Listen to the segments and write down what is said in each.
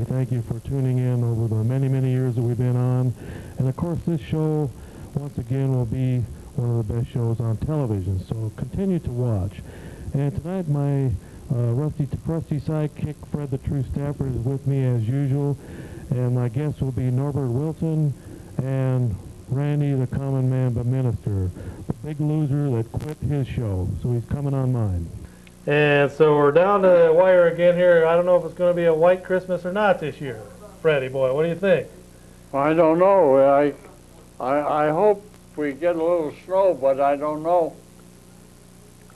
thank you for tuning in over the many, many years that we've been on. And of course, this show, once again, will be one of the best shows on television. So continue to watch. And tonight, my trusty sidekick, Fred the True Stafford, is with me as usual. And my guests will be Norbert Wilson and Randy, the common man but minister, the big loser that quit his show. So he's coming on mine. And so we're down to the wire again here. I don't know if it's going to be a white Christmas or not this year. Freddie boy, what do you think? I don't know. I hope we get a little snow, but I don't know.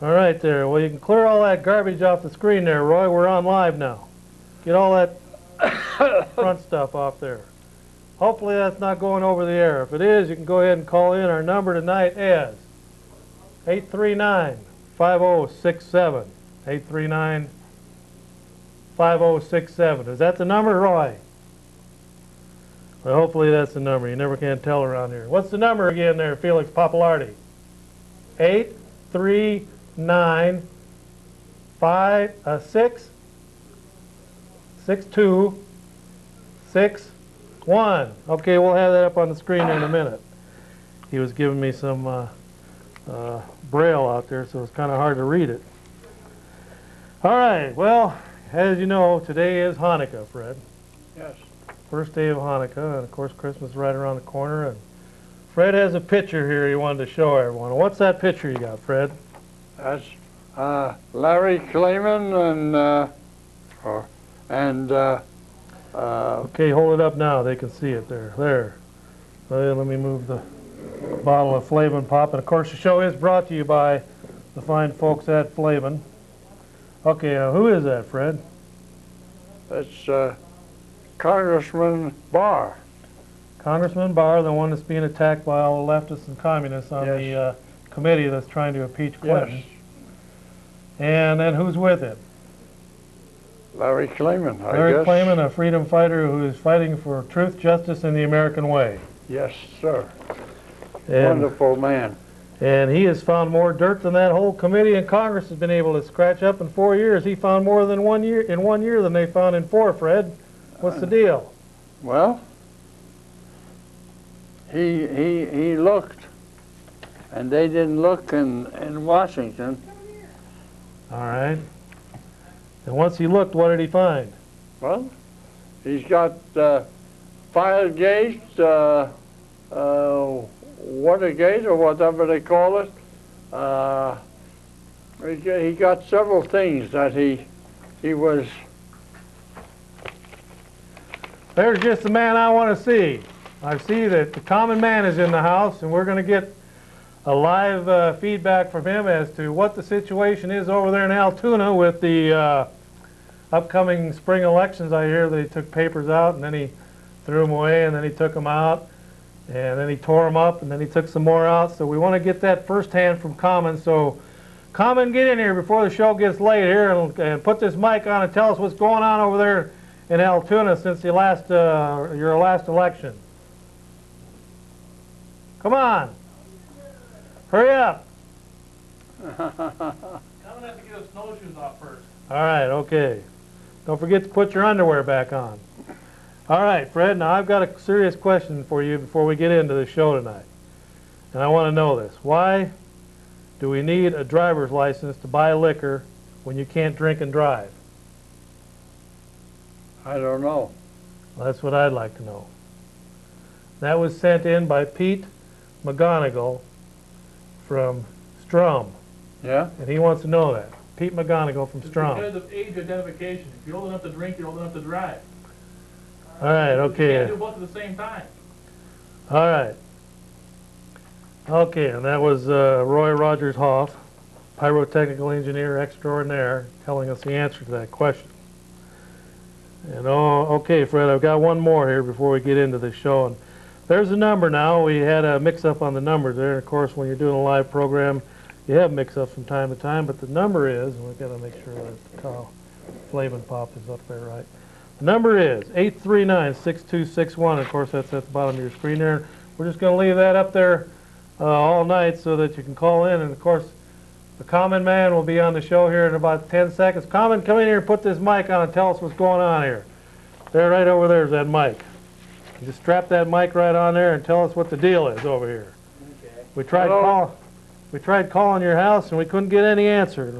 All right there. Well, you can clear all that garbage off the screen there, Roy. We're on live now. Get all that front stuff off there. Hopefully that's not going over the air. If it is, you can go ahead and call in. Our number tonight is 839-5067. 839-5067. Is that the number, Roy? Well, hopefully that's the number. You never can tell around here. What's the number again there, Felix Papalardi? 839-6261. Okay, we'll have that up on the screen in a minute. He was giving me some braille out there, so it's kind of hard to read it. All right, well, as you know, today is Hanukkah, Fred. Yes. First day of Hanukkah, and of course Christmas is right around the corner. And Fred has a picture here he wanted to show everyone. What's that picture you got, Fred? That's Larry Klayman Okay, hold it up now. They can see it there. There. Let me move the bottle of Flavin Pop. And of course the show is brought to you by the fine folks at Flavin. Okay, who is that, Fred? That's Congressman Barr. Congressman Barr, the one that's being attacked by all the leftists and communists on the committee that's trying to impeach Clinton. Yes. And then who's with him? Larry Klayman, I guess. Larry Klayman, a freedom fighter who is fighting for truth, justice, and the American way. Yes, sir. And, wonderful man. And he has found more dirt than that whole committee in Congress has been able to scratch up in 4 years. He found more than 1 year in 1 year than they found in 4, Fred. What's the deal? Well, he looked, and they didn't look in Washington. All right. And once he looked, what did he find? Well, he's got Filegate, Watergate, or whatever they call it. He got several things that he was. There's just the man I want to see. I see that the common man is in the house, and we're going to get a live feedback from him as to what the situation is over there in Altoona with the upcoming spring elections. I hear they took papers out, and then he threw them away, and then he took them out, and then he tore them up, and then he took some more out. So we want to get that firsthand from Common. So Common, get in here before the show gets late here, and put this mic on and tell us what's going on over there in Altoona since the last your last election. Come on. Hurry up. I'm going to have to get his snowshoes off first. All right, okay. Don't forget to put your underwear back on. All right, Fred, now I've got a serious question for you before we get into the show tonight. And I want to know this. Why do we need a driver's license to buy liquor when you can't drink and drive? I don't know. Well, that's what I'd like to know. That was sent in by Pete McGonigal from Strum. Yeah? And he wants to know that. Pete McGonigal from Strum. Because of age identification. If you're old enough to drink, you're old enough to drive. All right, okay. You can't do both at the same time. All right. Okay, and that was Roy Rogers Hoff, pyrotechnical engineer extraordinaire, telling us the answer to that question. And okay, Fred, I've got one more here before we get into the show. And there's a number now. We had a mix-up on the numbers there. Of course, when you're doing a live program, you have mix-ups from time to time. But the number is, and we've got to make sure that the Flavin Pop is up there right. The number is 839-6261. Of course, that's at the bottom of your screen there. We're just going to leave that up there all night so that you can call in. And of course, the Common Man will be on the show here in about 10 seconds. Common, come in here and put this mic on and tell us what's going on here. There, right over there is that mic. You just strap that mic right on there and tell us what the deal is over here. Okay. We tried calling your house and we couldn't get any answer.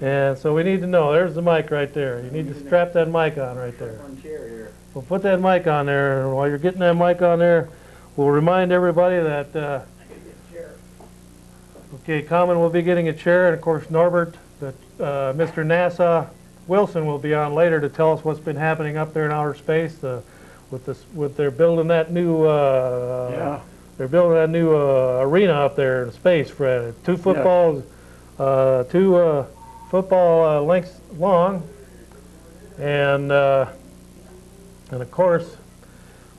And so we need to know. There's the mic right there. You need to strap that mic on right there. One chair here. We'll put that mic on there, and while you're getting that mic on there, we'll remind everybody that, I could get a chair. okay, Common will be getting a chair, and of course Norbert, Mr. NASA Wilson will be on later to tell us what's been happening up there in outer space. They're building that new arena up there in space, Fred. Two footballs, football lengths long, and of course,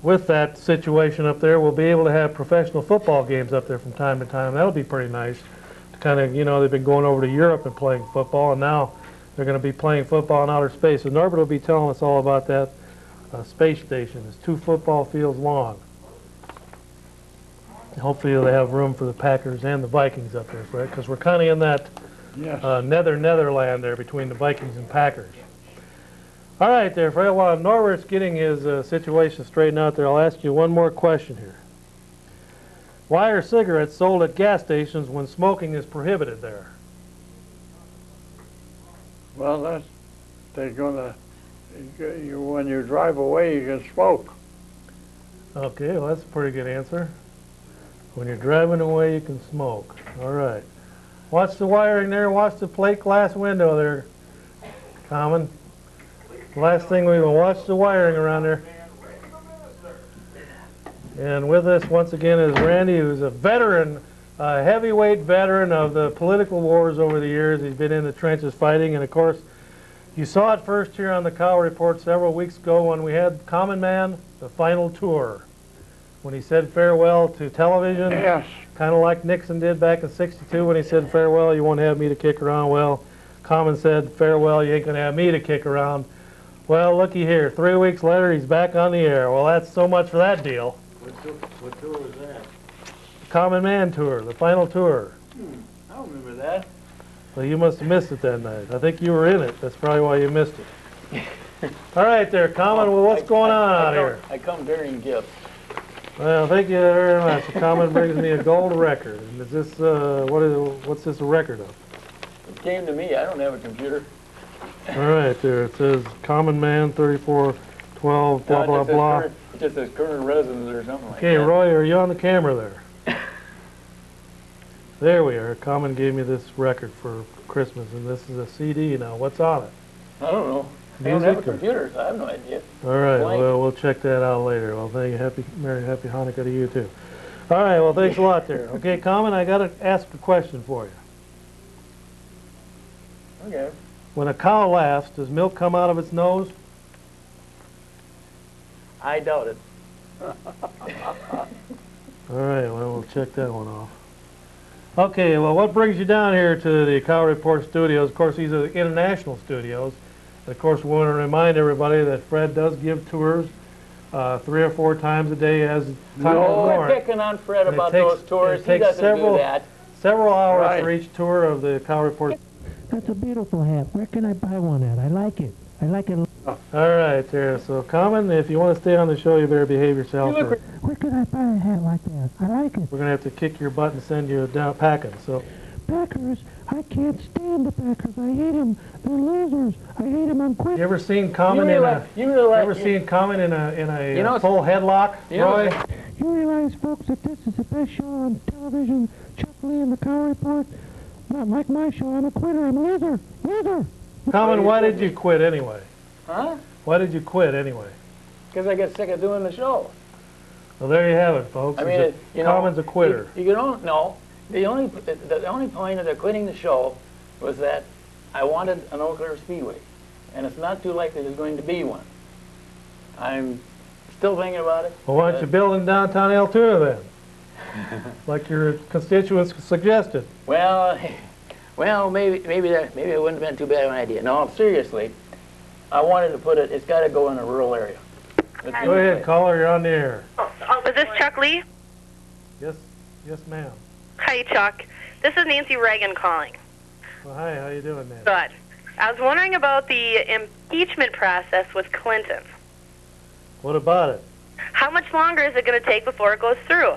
with that situation up there, we'll be able to have professional football games up there from time to time. That'll be pretty nice. To kind of, you know, they've been going over to Europe and playing football, and now they're going to be playing football in outer space. So Norbert will be telling us all about that space station. It's 2 football fields long. Hopefully they have room for the Packers and the Vikings up there, Fred, because we're kind of in that netherland there between the Vikings and Packers. All right there, Fred. While Norbert's getting his situation straightened out there, I'll ask you one more question here. Why are cigarettes sold at gas stations when smoking is prohibited there? Well, they're gonna, when you drive away, you can smoke. Okay, well, that's a pretty good answer. When you're driving away, you can smoke. All right. Watch the wiring there. Watch the plate glass window there, Common. Last thing we will watch the wiring around there. And with us once again is Randy, who's a veteran, heavyweight veteran of the political wars over the years. He's been in the trenches fighting, and of course, you saw it first here on the Cow Report several weeks ago when we had Common Man, the final tour, when he said farewell to television. Yes. Kind of like Nixon did back in '62 when he said farewell, you won't have me to kick around. Well, Common said farewell, you ain't gonna have me to kick around. Well, looky here, 3 weeks later, he's back on the air. Well, that's so much for that deal. What tour was that? The Common Man tour, the final tour. I don't remember that. Well, you must have missed it that night. I think you were in it. That's probably why you missed it. All right there, Common. Well, what's going on out here? I come bearing gifts. Well, thank you very much. Common brings me a gold record. And is this, what's this a record of? It came to me. I don't have a computer. All right there. It says Common Man 3412, blah, blah, blah. It just says current residence or something like that. Okay, Roy, are you on the camera there? There we are. Common gave me this record for Christmas, and this is a CD now. What's on it? I don't know. I don't have a Music or- computer, so I have no idea. All right, Blank. well, we'll check that out later. Well, thank you. Merry Happy Hanukkah to you, too. All right, well, thanks a lot there. Okay, Common, I got to ask a question for you. Okay. When a cow laughs, does milk come out of its nose? I doubt it. All right, well, we'll check that one off. Okay, well, what brings you down here to the Cow Report studios? Of course, these are the international studios. Of course, we want to remind everybody that Fred does give tours 3 or 4 times a day as time No, is we're picking on Fred And it about takes- those tours. it He takes doesn't do that. Several hours Right. for each tour of the Cow Report. That's a beautiful hat. Where can I buy one at? I like it. I like it. All right, there. So, Common, if you want to stay on the show, you better behave yourself. or Where can I buy a hat like that? I like it. we're going to have to kick your butt and send you down packing. So, Packers, I can't stand the Packers. I hate them. They're losers. I hate them. I'm quitting. you ever seen Common in a? You really like Ever seen Common in a You know, full headlock, you know, Roy? You realize, folks, that this is the best show on television, Chuck Lee and the Cow Report? Not like my show. I'm a quitter. I'm a loser. Loser. Common, why did you quit anyway? Huh? Why did you quit anyway? Because I get sick of doing the show. Well, there you have it, folks. I mean, Common's a quitter. You can only, no. The only point of the quitting the show was that I wanted an Eau Claire Speedway, and it's not too likely there's going to be one. I'm still thinking about it. Well, why don't you build in downtown Altoona then? Like your constituents suggested. Well, maybe it wouldn't have been too bad of an idea. No, seriously, I wanted to put it. It's got to go in a rural area. That's the Go only ahead, place. caller. You're on the air. Oh, is this Chuck Lee? Yes, ma'am. Hi, Chuck. This is Nancy Reagan calling. Well, hi. How you doing, man? Good. I was wondering about the impeachment process with Clinton. What about it? How much longer is it going to take before it goes through?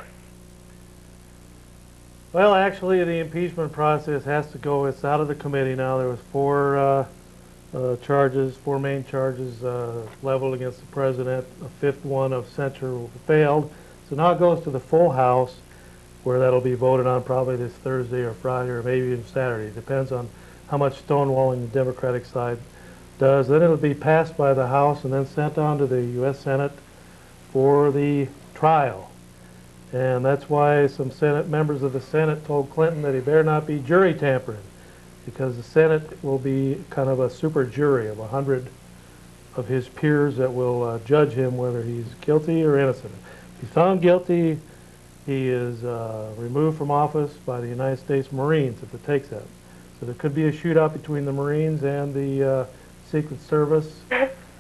Well, actually, the impeachment process has to go. It's out of the committee now. There was four main charges leveled against the president. A fifth one of censure failed. So now it goes to the full House, where that'll be voted on probably this Thursday or Friday or maybe even Saturday. It depends on how much stonewalling the Democratic side does. Then it'll be passed by the House and then sent on to the U.S. Senate for the trial. And that's why some members of the Senate told Clinton that he better not be jury tampering, because the Senate will be kind of a super jury of 100 of his peers that will judge him whether he's guilty or innocent. If he's found guilty, he is removed from office by the United States Marines if it takes that. So there could be a shootout between the Marines and the Secret Service,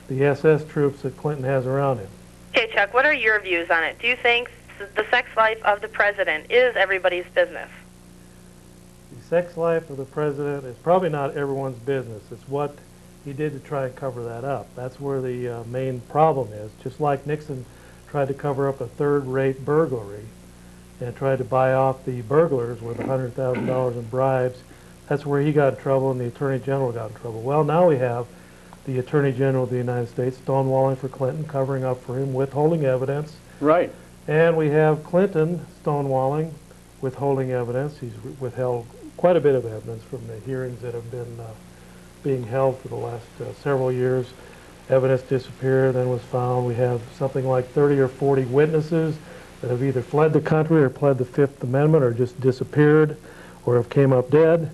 the SS troops that Clinton has around him. Okay, Chuck, what are your views on it? Do you think the sex life of the president is everybody's business? The sex life of the president is probably not everyone's business. It's what he did to try and cover that up. That's where the main problem is. Just like Nixon tried to cover up a third-rate burglary and tried to buy off the burglars with $100,000 in bribes, that's where he got in trouble and the Attorney General got in trouble. Well, now we have the Attorney General of the United States stonewalling for Clinton, covering up for him, withholding evidence. Right. And we have Clinton stonewalling, withholding evidence. He's withheld quite a bit of evidence from the hearings that have been being held for the last several years. Evidence disappeared, then was found. We have something like 30 or 40 witnesses that have either fled the country or pled the Fifth Amendment or just disappeared or have came up dead.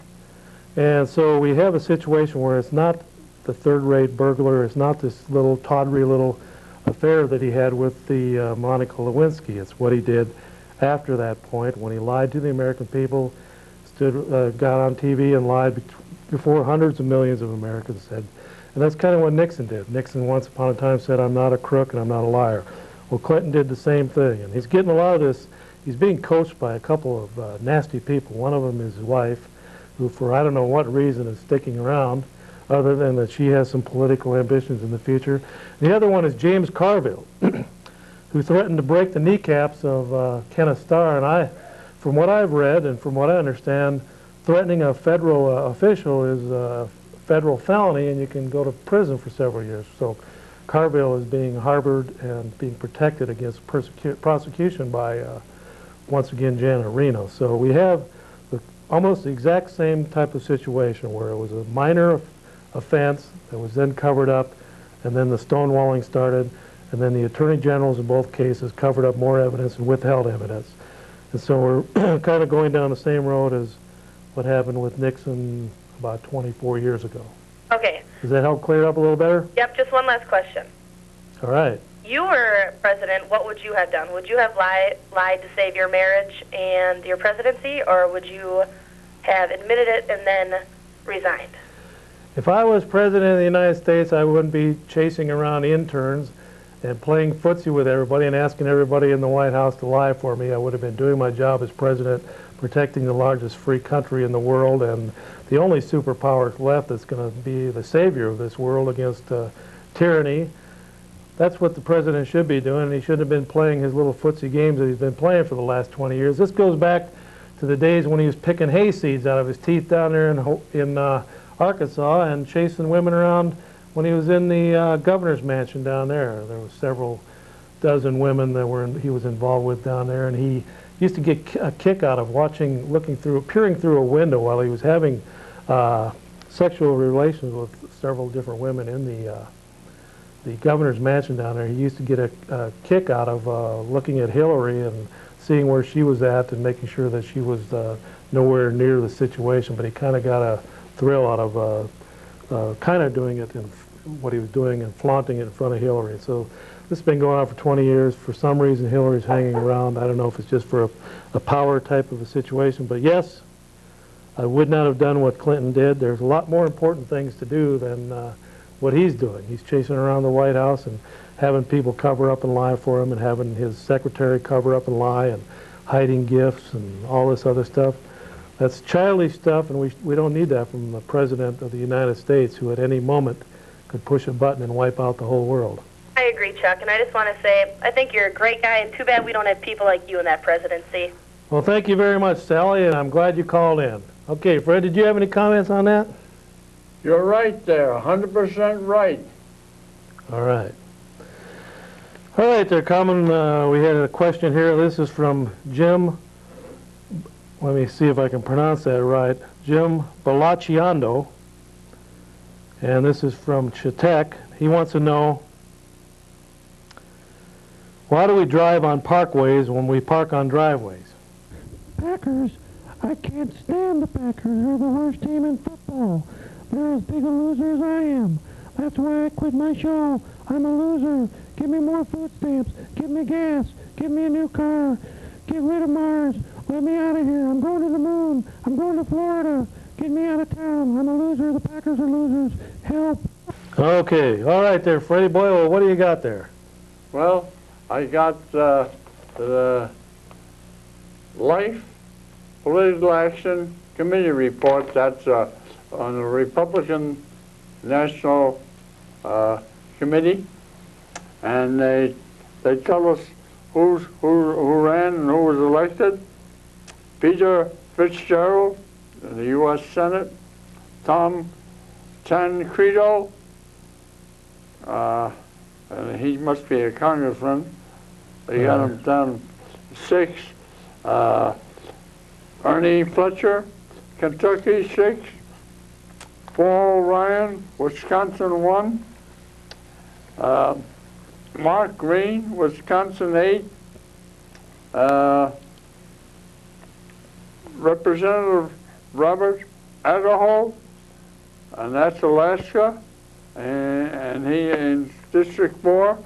And so we have a situation where it's not the third-rate burglar, it's not this little tawdry little affair that he had with the Monica Lewinsky. It's what he did after that point when he lied to the American people, got on TV and lied before hundreds of millions of Americans said. And that's kind of what Nixon did. Nixon once upon a time said, "I'm not a crook and I'm not a liar." Well, Clinton did the same thing. And he's getting a lot of this. He's being coached by a couple of nasty people. One of them is his wife, who for I don't know what reason is sticking around, other than that she has some political ambitions in the future. The other one is James Carville, who threatened to break the kneecaps of Kenneth Starr. And from what I've read and from what I understand, threatening a federal official is a federal felony, and you can go to prison for several years. So Carville is being harbored and being protected against prosecution by, once again, Janet Reno. So we have almost the exact same type of situation where it was a minor offense that was then covered up, and then the stonewalling started, and then the attorney generals in both cases covered up more evidence and withheld evidence. And so we're kind of going down the same road as what happened with Nixon about 24 years ago. Okay. Does that help clear it up a little better? Yep, just one last question. All right. You were president, what would you have done? Would you have lied to save your marriage and your presidency, or would you have admitted it and then resigned? If I was president of the United States, I wouldn't be chasing around interns and playing footsie with everybody and asking everybody in the White House to lie for me. I would have been doing my job as president, protecting the largest free country in the world and the only superpower left that's going to be the savior of this world against tyranny. That's what the president should be doing, and he shouldn't have been playing his little footsie games that he's been playing for the last 20 years. This goes back to the days when he was picking hay seeds out of his teeth down there in Arkansas and chasing women around when he was in the governor's mansion down there. There were several dozen women that he was involved with down there, and he used to get a kick out of peering through a window while he was having sexual relations with several different women in the governor's mansion down there. He used to get a kick out of looking at Hillary and seeing where she was at and making sure that she was nowhere near the situation, but he kind of got a thrill out of kind of doing it in what he was doing and flaunting it in front of Hillary. So this has been going on for 20 years. For some reason, Hillary's hanging around. I don't know if it's just for a power type of a situation, but yes, I would not have done what Clinton did. There's a lot more important things to do than what he's doing. He's chasing around the White House and having people cover up and lie for him and having his secretary cover up and lie and hiding gifts and all this other stuff. That's childish stuff, and we don't need that from the President of the United States, who at any moment could push a button and wipe out the whole world. I agree, Chuck, and I just want to say I think you're a great guy, and too bad we don't have people like you in that presidency. Well, thank you very much, Sally, and I'm glad you called in. Okay, Fred, did you have any comments on that? You're right there, 100% right. All right. All right, there, Common, we had a question here. This is from Jim. Let me see if I can pronounce that right. Jim Balaciando. And this is from Chautauqua. He wants to know, why do we drive on parkways when we park on driveways? Packers, I can't stand the Packers. They're the worst team in football. They're as big a loser as I am. That's why I quit my show. I'm a loser. Give me more food stamps. Give me gas. Give me a new car. Get rid of Mars. Let me out of here. I'm going to the moon. I'm going to Florida. Get me out of town. I'm a loser. The Packers are losers. Help. Okay, all right there, Freddie boy. Well, what do you got there? Well, I got the Life Political Action Committee report. That's on the Republican National Committee, and they tell us who ran and who was elected. Peter Fitzgerald in the U.S. Senate, Tom Tancredo, and he must be a congressman. They got him down 6. Ernie Fletcher, Kentucky 6. Paul Ryan, Wisconsin 1. Mark Green, Wisconsin 8. Representative Robert Idaho, and that's Alaska, and he in District 4.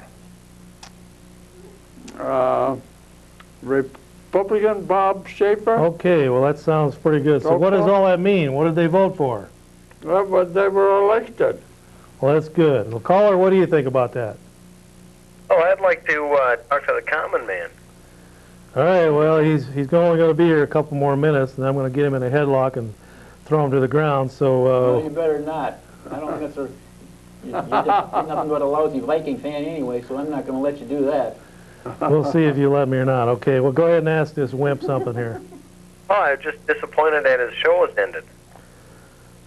Republican Bob Schaefer. Okay, well, that sounds pretty good. So what does all that mean? What did they vote for? Well, but they were elected. Well, that's good. Well, caller, what do you think about that? Oh, I'd like to talk to the common man. All right, well, he's only going to be here a couple more minutes, and I'm going to get him in a headlock and throw him to the ground, so... No, you better not. I don't think you're nothing but a lousy Viking fan anyway, so I'm not going to let you do that. We'll see if you let me or not. Okay, well, go ahead and ask this wimp something here. Oh, I'm just disappointed that his show has ended.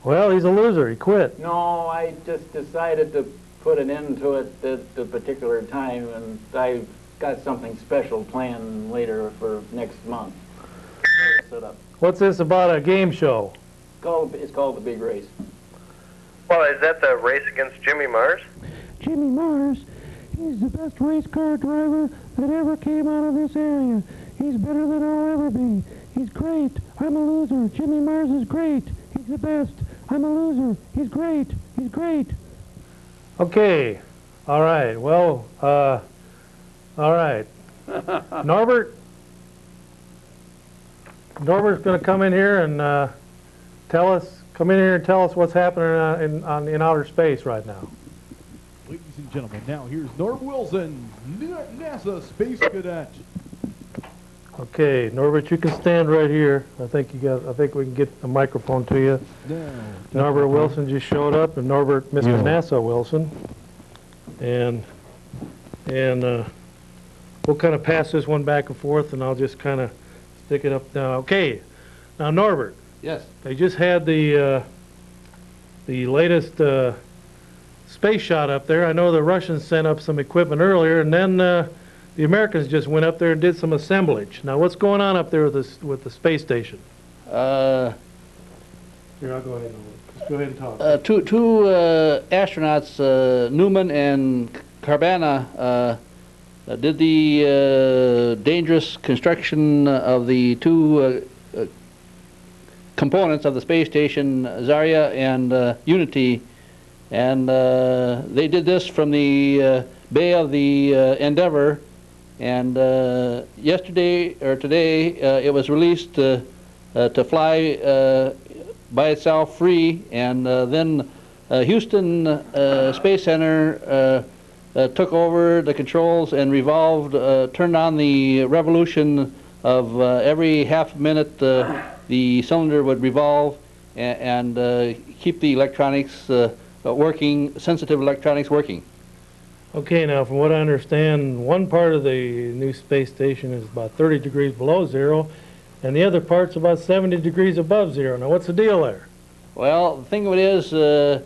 Well, he's a loser. He quit. No, I just decided to put an end to it at a particular time, and I've got something special planned later for next month. Set up. What's this about a game show? It's called The Big Race. Well, is that the race against Jimmy Mars? Jimmy Mars, he's the best race car driver that ever came out of this area. He's better than I'll ever be. He's great. I'm a loser. Jimmy Mars is great. He's the best. I'm a loser. He's great. He's great. Okay. All right. Well, all right. Norbert's going to come in here and come in here and tell us what's happening in outer space right now. Ladies and gentlemen, now here's Norb Wilson, NASA Space Cadet. Okay, Norbert, you can stand right here. I think we can get a microphone to you. Norbert Wilson just showed up, and Norbert, Mr. NASA Wilson, and we'll kind of pass this one back and forth, and I'll just kind of stick it up now. Okay, now Norbert. Yes. They just had the latest space shot up there. I know the Russians sent up some equipment earlier, and then the Americans just went up there and did some assemblage. Now, what's going on up there with the space station? Here, I'll go ahead. Just go ahead and talk. Two astronauts, Newman and Carvana, did the dangerous construction of the two components of the space station, Zarya and Unity, and they did this from the bay of the Endeavour, and yesterday or today it was released to fly by itself free, and then Houston Space Center took over the controls and turned on the Revolution of every half minute the cylinder would revolve and keep the electronics working, sensitive electronics working. Okay, now from what I understand, one part of the new space station is about 30 degrees below zero, and the other part's about 70 degrees above zero. Now, what's the deal there? Well, the thing of it is, the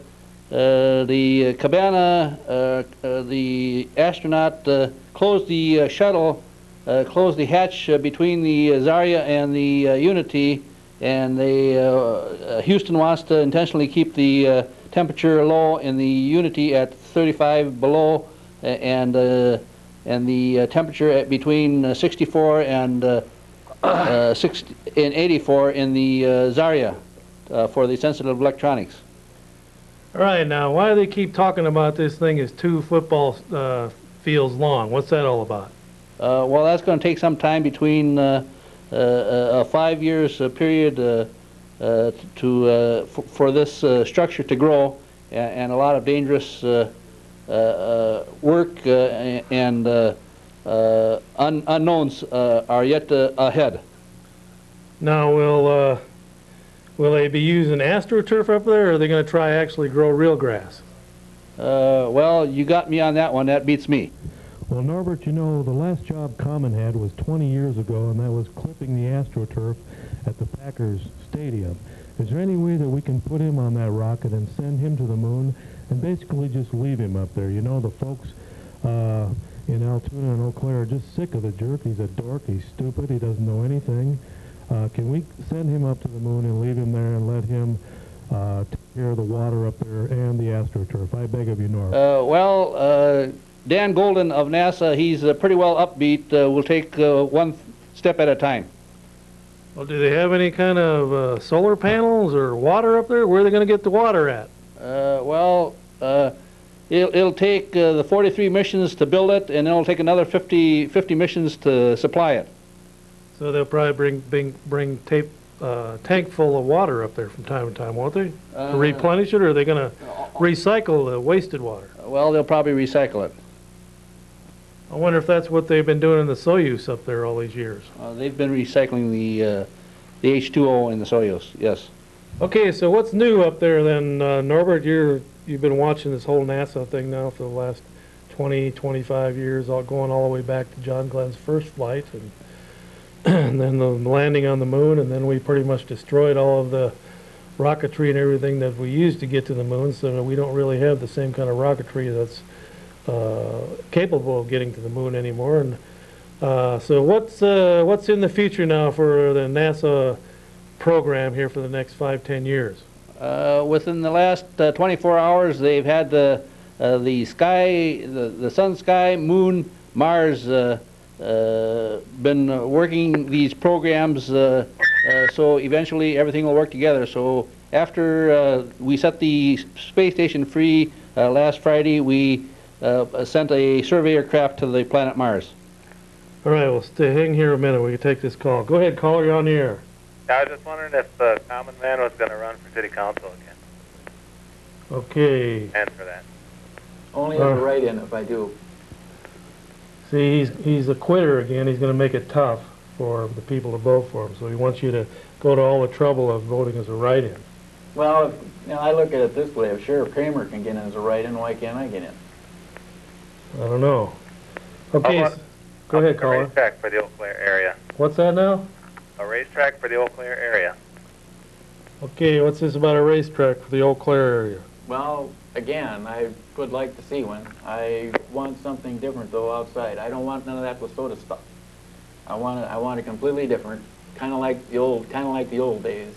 cabana, the astronaut closed the shuttle, closed the hatch between the Zarya and the Unity, and they, Houston wants to intentionally keep the temperature low in the Unity at 35 below, and the temperature at between 64 and 84 in the Zarya for the sensitive electronics. All right, now, why do they keep talking about this thing as 2 football fields long? What's that all about? Well, that's going to take some time between a 5 years period for this structure to grow, and a lot of dangerous work and unknowns are yet ahead. Now, will they be using AstroTurf up there, or are they going to try actually grow real grass? Well, you got me on that one. That beats me. Well, Norbert, you know, the last job Common had was 20 years ago, and that was clipping the AstroTurf at the Packers Stadium. Is there any way that we can put him on that rocket and send him to the moon and basically just leave him up there? You know, the folks in Altoona and Eau Claire are just sick of the jerk. He's a dork. He's stupid. He doesn't know anything. Can we send him up to the moon and leave him there and let him take care of the water up there and the AstroTurf? I beg of you, Norm. Well, Dan Golden of NASA, he's pretty well upbeat. We'll take one step at a time. Well, do they have any kind of solar panels or water up there? Where are they going to get the water at? Well, it'll take the 43 missions to build it, and it'll take another 50 missions to supply it. So they'll probably bring tank full of water up there from time to time, won't they? To replenish it, or are they going to recycle the wasted water? Well, they'll probably recycle it. I wonder if that's what they've been doing in the Soyuz up there all these years. They've been recycling the H2O in the Soyuz, yes. Okay, so what's new up there then, Norbert? You've been watching this whole NASA thing now for the last 20, 25 years, going all the way back to John Glenn's first flight, and then the landing on the moon, and then we pretty much destroyed all of the rocketry and everything that we used to get to the moon, so that we don't really have the same kind of rocketry that's capable of getting to the moon anymore. And so what's in the future now for the NASA program here for the next 5-10 years? Within the last 24 hours, they've had the sky, the sun, sky, moon, Mars been working these programs, so eventually everything will work together. So after we set the space station free last Friday, we sent a surveyor craft to the planet Mars. All right, well, hang here a minute. We can take this call. Go ahead, caller, you're on the air. I was just wondering if the Common Man was going to run for city council again. Okay. And for that. Only as a write-in if I do. See, he's a quitter again. He's going to make it tough for the people to vote for him. So he wants you to go to all the trouble of voting as a write-in. Well, I look at it this way. If Sheriff Kramer can get in as a write-in, why can't I get in? I don't know. Okay, go ahead, A caller. racetrack for the Eau Claire area. What's that now? A racetrack for the Eau Claire area. Okay, what's this about a racetrack for the Eau Claire area? Well, again, I would like to see one. I want something different though outside. I don't want none of that Wasota stuff. I want it completely different, kind of like the old days.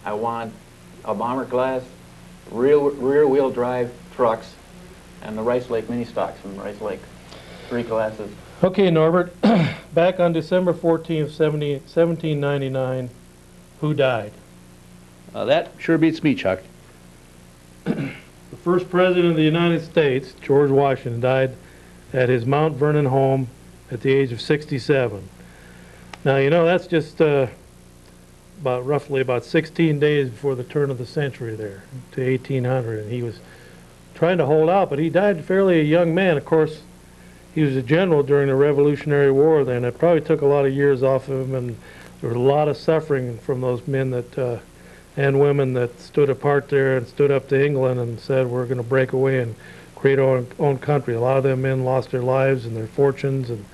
I want a bomber class, rear-wheel drive trucks, and the Rice Lake mini stocks from Rice Lake. 3 classes. Okay, Norbert, back on December 14th, 1799, who died? That sure beats me, Chuck. The first president of the United States, George Washington, died at his Mount Vernon home at the age of 67. Now, you know, that's just roughly about 16 days before the turn of the century there, to 1800, and he was trying to hold out, but he died fairly a young man. Of course, he was a general during the Revolutionary War then. It probably took a lot of years off of him, and there was a lot of suffering from those men that and women that stood apart there and stood up to England and said, we're going to break away and create our own country. A lot of them men lost their lives and their fortunes and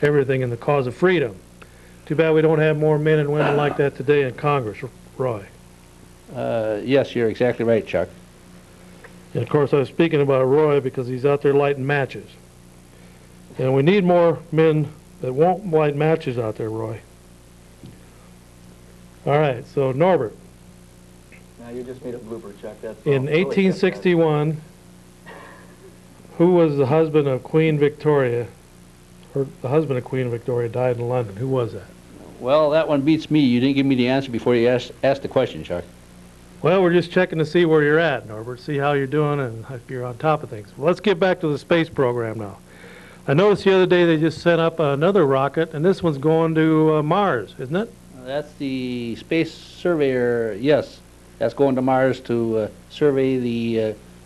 everything in the cause of freedom. Too bad we don't have more men and women like that today in Congress, Roy. Yes, you're exactly right, Chuck. And of course I was speaking about Roy because he's out there lighting matches. And we need more men that won't light matches out there, Roy. All right, so Norbert. Now you just made a blooper, Chuck. That's In 1861, who was the husband of Queen Victoria? The husband of Queen Victoria died in London. Who was that? Well, that one beats me. You didn't give me the answer before you asked the question, Chuck. Well, we're just checking to see where you're at, Norbert, see how you're doing and if you're on top of things. Well, let's get back to the space program now. I noticed the other day they just sent up another rocket, and this one's going to Mars, isn't it? That's the Space Surveyor, yes. That's going to Mars to survey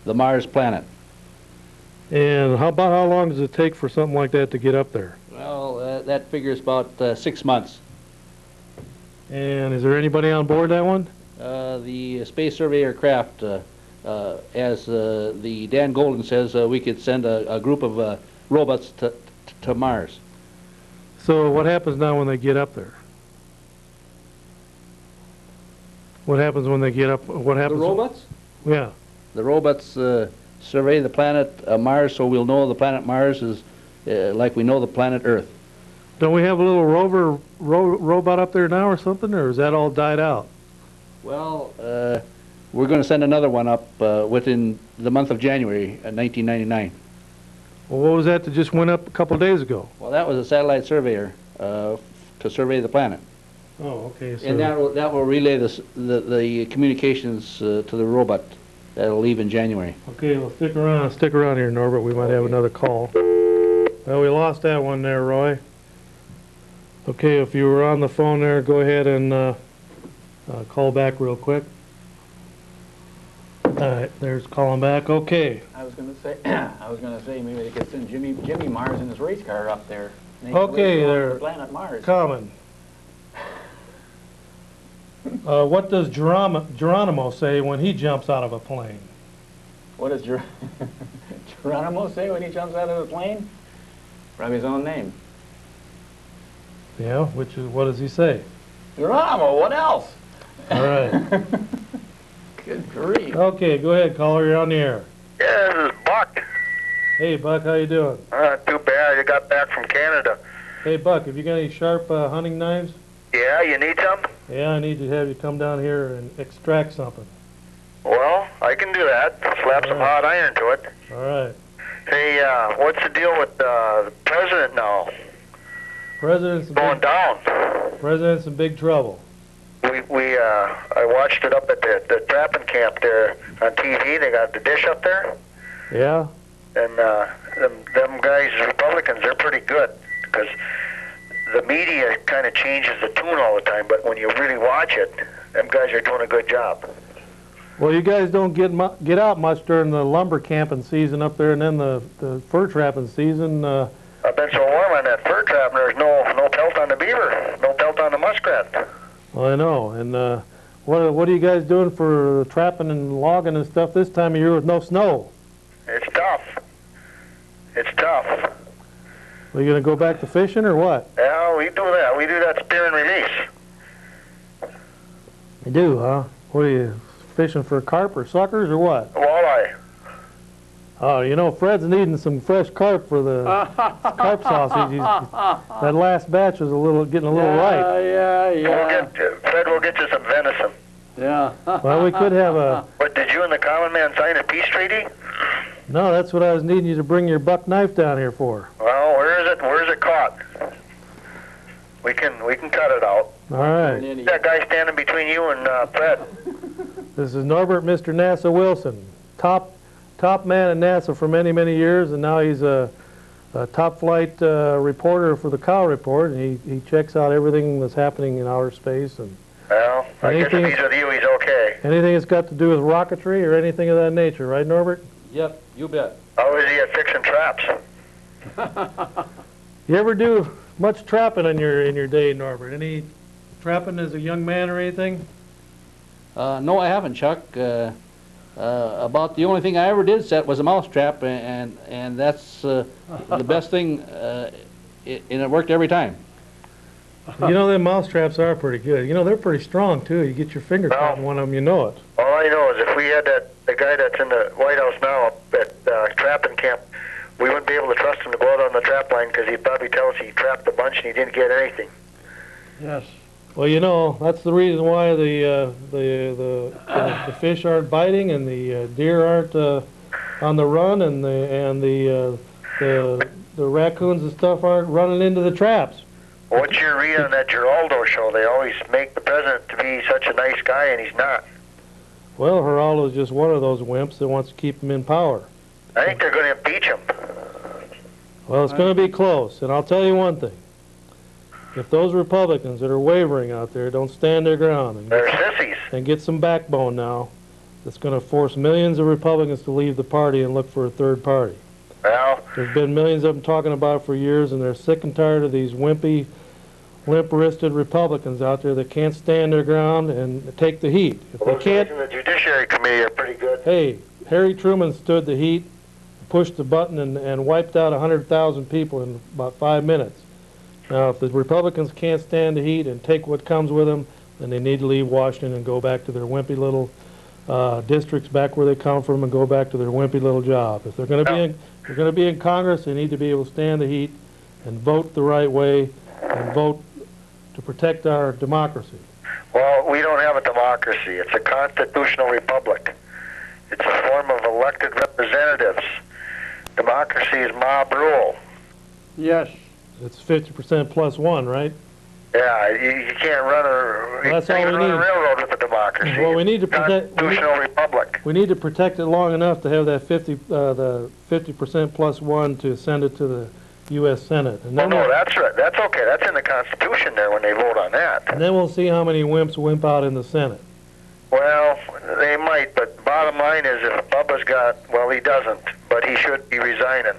the Mars planet. And how long does it take for something like that to get up there? Well, that figures about 6 months. And is there anybody on board that one? The Space Surveyor craft, as the Dan Golden says, we could send a group of robots to Mars. So what happens now when they get up there? What happens when they get up? What happens? The robots? Yeah. The robots survey the planet Mars, so we'll know the planet Mars is like we know the planet Earth. Don't we have a little rover robot up there now or something, or is that all died out? Well, we're going to send another one up within the month of January 1999. Well, what was that that just went up a couple of days ago? Well, that was a satellite surveyor to survey the planet. Oh, okay. So And that will relay the communications to the robot that'll leave in January. okay, well, stick around here, Norbert. We might have another call. Well, we lost that one there, Roy. Okay, if you were on the phone there, go ahead and call back real quick. All right, there's calling back. Okay. I was going to say maybe they could send Jimmy Mars in his race car up there. Okay, there. Planet Mars. Common. What does Geronimo say when he jumps out of a plane? What does Geronimo say when he jumps out of a plane? From his own name. Yeah, what does he say? Geronimo, what else? All right. Good grief. Okay, go ahead, caller. You're on the air. Yeah, this is Buck. Hey, Buck, how you doing? Too bad. I got back from Canada. Hey, Buck, have you got any sharp hunting knives? Yeah, you need some? Yeah, I need to have you come down here and extract something. Well, I can do that. Slap some hot iron to it. All right. Hey, what's the deal with the president now? President's in big trouble. I watched it up at the trapping camp there on TV. They got the dish up there. Yeah? And them guys, Republicans, they're pretty good because the media kind of changes the tune all the time, but when you really watch it, them guys are doing a good job. Well, you guys don't get out much during the lumber camping season up there, and then the fur trapping season. I've been so warm on that fur trap, and there's no pelt on the beaver, no pelt on the muskrat. Well, I know. And what are you guys doing for trapping and logging and stuff this time of year with no snow? It's tough. It's tough. Are you going to go back to fishing or what? Yeah, we do that. We do that spear and release. You do, huh? What are you, fishing for carp or suckers or what? Walleye. Oh, you know, Fred's needing some fresh carp for the carp sausage. That last batch was getting a little ripe. Yeah. Fred will get you some venison. Yeah. Well, we could have a... But did you and the common man sign a peace treaty? No, that's what I was needing you to bring your buck knife down here for. Well, where is it? Where is it caught? We can cut it out. All right. That guy standing between you and Fred. This is Norbert, Mr. NASA Wilson, top man at NASA for many, many years, and now he's a top flight reporter for the Cow Report, and he checks out everything that's happening in outer space. And well, I guess if he's with you, he's okay. Anything that's got to do with rocketry or anything of that nature, right, Norbert? Yep, you bet. How is he at fixing traps? You ever do much trapping in your day, Norbert? Any trapping as a young man or anything? No, I haven't, Chuck. About the only thing I ever did set was a mouse trap, and that's the best thing, and it worked every time. You know, them mouse traps are pretty good. You know, they're pretty strong, too. You get your finger caught in one of them, you know it. All I know is if we had the guy that's in the White House now at trapping camp, we wouldn't be able to trust him to go out on the trap line because he'd probably tell us he trapped a bunch and he didn't get anything. Yes. Well, you know, that's the reason why the fish aren't biting and the deer aren't on the run, and the raccoons and stuff aren't running into the traps. What's your read on that Geraldo show? They always make the president to be such a nice guy, and he's not. Well, Geraldo's just one of those wimps that wants to keep him in power. I think they're going to impeach him. Well, it's going to be close, and I'll tell you one thing. If those Republicans that are wavering out there don't stand their ground They're sissies. and get some backbone now, it's going to force millions of Republicans to leave the party and look for a third party. Well, There's been millions of them talking about it for years, and they're sick and tired of these wimpy, limp-wristed Republicans out there that can't stand their ground and take the heat. If they those can't, guys in the Judiciary Committee are pretty good. hey, Harry Truman stood the heat, pushed the button, and wiped out 100,000 people in about 5 minutes. Now, if the Republicans can't stand the heat and take what comes with them, then they need to leave Washington and go back to their wimpy little districts back where they come from and go back to their wimpy little job. If they're going to be in Congress, they need to be able to stand the heat and vote the right way and vote to protect our democracy. Well, we don't have a democracy. It's a constitutional republic. It's a form of elected representatives. Democracy is mob rule. Yes. It's 50% plus one, right? Yeah, you can't run a, Well, that's you all can't we run a need. railroad with a democracy. Well, we need to protect. Constitutional republic. We need to protect it long enough to have that the 50% plus one to send it to the U.S. Senate, and Well, then no, that's right. That's okay. That's in the Constitution there when they vote on that. and then we'll see how many wimps wimp out in the Senate. Well, they might, but bottom line is if Bubba's got, well, he doesn't, but he should be resigning.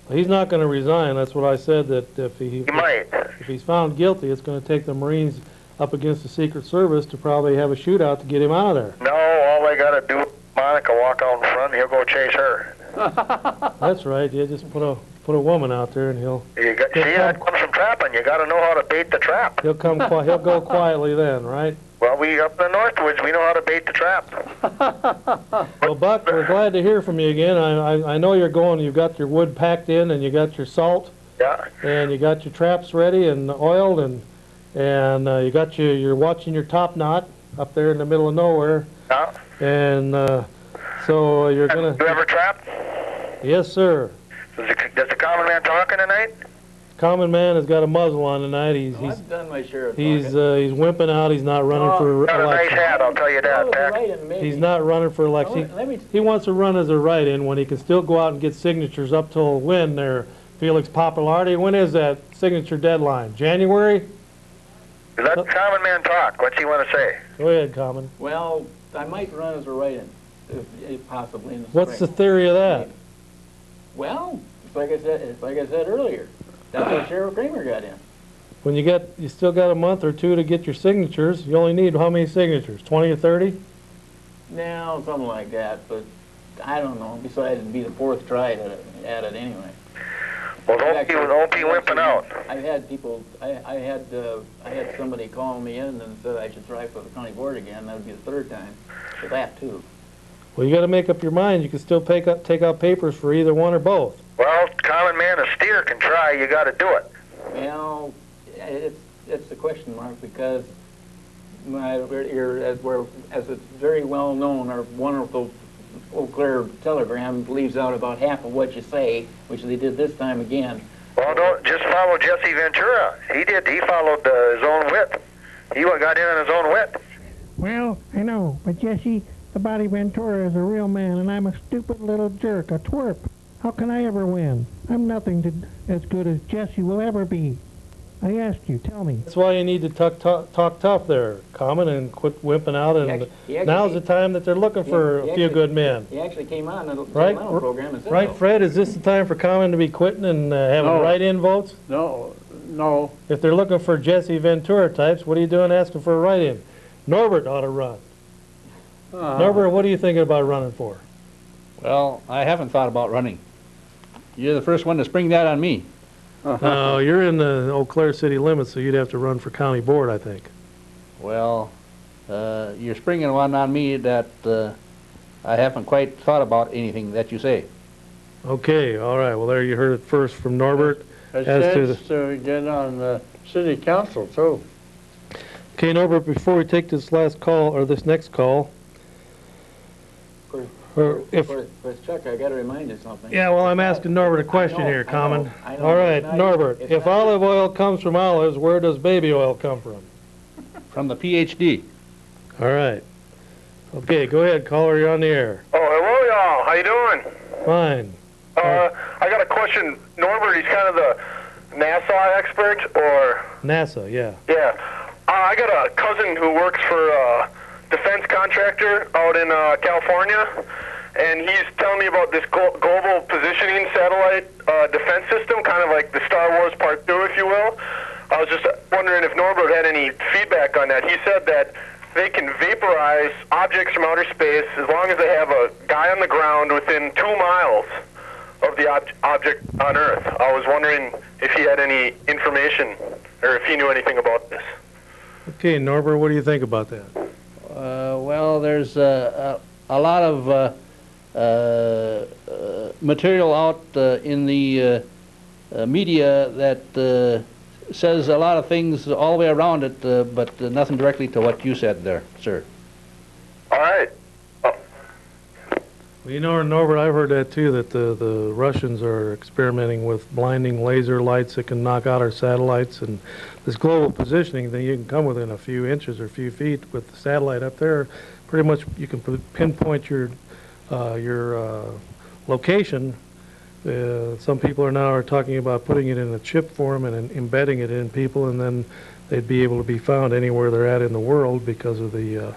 He's not going to resign. That's what I said. That if He might. if he's found guilty, it's going to take the Marines up against the Secret Service to probably have a shootout to get him out of there. No, all they got to do is Monica walk out in front, and he'll go chase her. That's right. You just put a woman out there, and he'll You got, see, that comes from trapping. You got to know how to bait the trap. he'll go quietly then, right? Well, we up in the Northwoods, we know how to bait the trap. Well, Buck, we're glad to hear from you again. I know you're going. You've got your wood packed in, and you got your salt, Yeah. and you got your traps ready and oiled, and you got you're watching your top knot up there in the middle of nowhere, Yeah. and so you're Do gonna. you ever trap? Yes, sir. Does the common man talking tonight? Common man has got a muzzle on tonight. I've done my share of He's talking. wimping out. He's not running for Got a nice election. hat, I'll tell you that, Oh, Pack. right, maybe. He's not running for election. Let me- He wants to run as a write-in when he can still go out and get signatures up till when there, Felix Popularity. When is that signature deadline? January? Let the common man talk. What's he want to say? Go ahead, Common. Well, I might run as a write-in, if possibly in the What's the spring. theory of that? Well, it's like I said earlier. That's how Sheriff Kramer got in. When you still got a month or two to get your signatures, you only need how many signatures? 20 or 30? Now, something like that, but I don't know. Besides, it'd be the fourth try at it anyway. Well, don't be wimping out. I've had people. I had somebody call me in and said I should try for the county board again. That would be the third time for that too. Well, you got to make up your mind. You can still take out papers for either one or both. Well, common man, a steer can try. You got to do it. Well, it's a question mark because as it's very well known, our wonderful Eau Claire telegram leaves out about half of what you say, which they did this time again. Well, don't just follow Jesse Ventura. He did. He followed his own wit. He got in on his own wit. Well, I know, but Jesse, the Body Ventura is a real man, and I'm a stupid little jerk, a twerp. How can I ever win? I'm nothing as good as Jesse will ever be. I asked you. Tell me. That's why you need to talk tough there, Common, and quit wimping out. And now's the time that they're looking for a few good men. He actually came on the Right, program and said right, so. Fred? Is this the time for Common to be quitting and having No. write-in votes? No. If they're looking for Jesse Ventura types, what are you doing asking for a write-in? Norbert ought to run. Norbert, what are you thinking about running for? Well, I haven't thought about running. You're the first one to spring that on me. No, you're in the Eau Claire city limits, so you'd have to run for county board, I think. Well, you're springing one on me that I haven't quite thought about anything that you say. Okay, all right. Well, there you heard it first from Norbert. A As to chance to get on the city council, too. Okay, Norbert, before we take this last call, or this next call, For Chuck, I got to remind you something. Yeah, well, I'm asking Norbert a question here, Common. I know. All right, It's not- Norbert, it's if not- olive oil comes from olives, where does baby oil come from? From the PhD. All right. Okay, go ahead, caller, you're on the air. Oh, hello, y'all. How you doing? Fine. I got a question. Norbert, he's kind of the NASA expert, or... NASA, yeah. Yeah. I got a cousin who works for a defense contractor out in California, and he's telling me about this global positioning satellite defense system, kind of like the Star Wars Part 2, if you will. I was just wondering if Norbert had any feedback on that. He said that they can vaporize objects from outer space as long as they have a guy on the ground within 2 miles of the object on Earth. I was wondering if he had any information or if he knew anything about this. Okay, Norbert, what do you think about that? Well, there's a lot of material out in the media that says a lot of things all the way around it, but nothing directly to what you said there, sir. All right. Well, you know, Norbert, I've heard that too, that the Russians are experimenting with blinding laser lights that can knock out our satellites, and this global positioning thing, you can come within a few inches or a few feet with the satellite up there. Pretty much you can pinpoint your location. Some people are now talking about putting it in a chip form and embedding it in people, and then they'd be able to be found anywhere they're at in the world because of the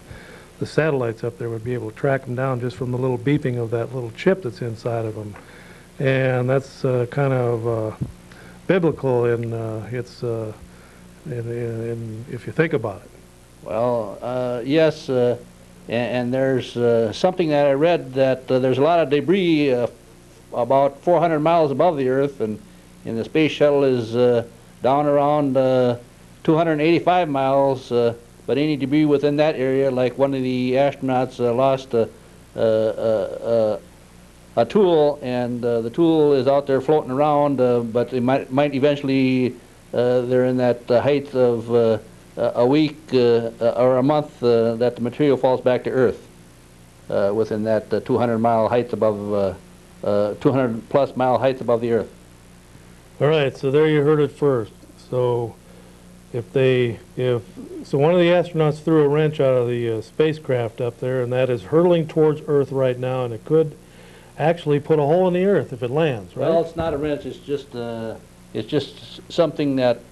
satellites up there would be able to track them down just from the little beeping of that little chip that's inside of them. And that's kind of biblical in its if you think about it. Well, yes, and there's something that I read that there's a lot of debris about 400 miles above the Earth, and the space shuttle is down around 285 miles, but any debris within that area, like one of the astronauts lost a tool, and the tool is out there floating around, but it might eventually, they're in that height of a week or a month that the material falls back to Earth within that 200-mile heights above 200 plus mile heights above the Earth. All right, so there you heard it first. So so one of the astronauts threw a wrench out of the spacecraft up there, and that is hurtling towards Earth right now, and it could actually put a hole in the Earth if it lands, right? Well, it's not a wrench. It's just something that